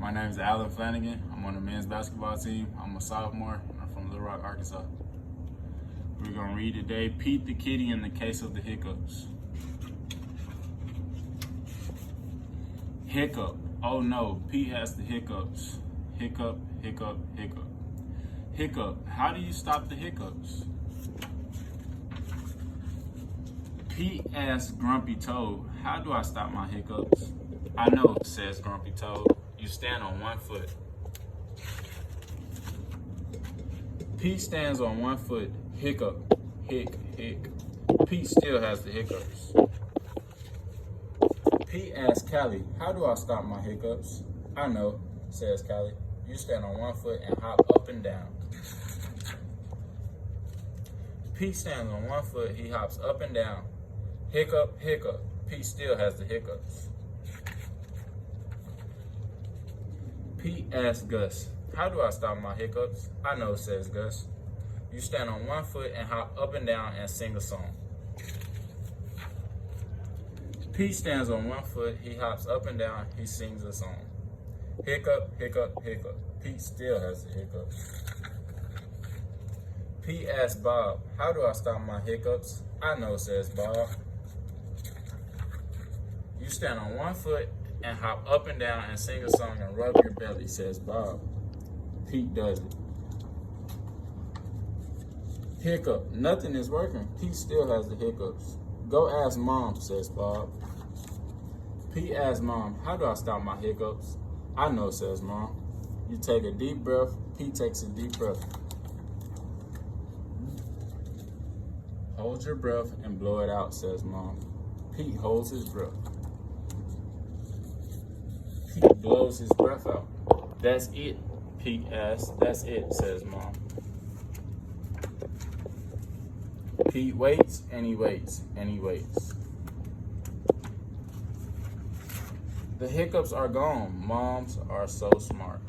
My name is Harlan Flanigan. I'm on the men's basketball team. I'm a sophomore. I'm from Little Rock, Arkansas. We're gonna read today, Pete the Kitty in the Case of the Hiccups. Hiccup. Oh no, Pete has the hiccups. Hiccup, hiccup, hiccup. Hiccup. How do you stop the hiccups? Pete asks Grumpy Toad, how do I stop my hiccups? I know, says Grumpy Toad. You stand on one foot. Pete stands on one foot. Hiccup, hic, hic. Pete still has the hiccups. Pete asks Callie, how do I stop my hiccups? I know, says Callie. You stand on one foot and hop up and down. Pete stands on one foot, he hops up and down. Hiccup, hiccup. Pete still has the hiccups. Pete asks Gus, how do I stop my hiccups? I know, says Gus. You stand on one foot and hop up and down and sing a song. Pete stands on one foot, he hops up and down, he sings a song. Hiccup, hiccup, hiccup. Pete still has the hiccups. Pete asks Bob, how do I stop my hiccups? I know, says Bob. You stand on one foot and hop up and down and sing a song and rub your belly, says Bob. Pete does it. Hiccup, nothing is working. Pete still has the hiccups. Go ask Mom, says Bob. Pete asks Mom, how do I stop my hiccups? I know, says Mom. You take a deep breath. Pete takes a deep breath. Hold your breath and blow it out, says Mom. Pete holds his breath. Pete blows his breath out. That's it, Pete asks. That's it, says Mom. Pete waits and he waits and he waits. The hiccups are gone. Moms are so smart.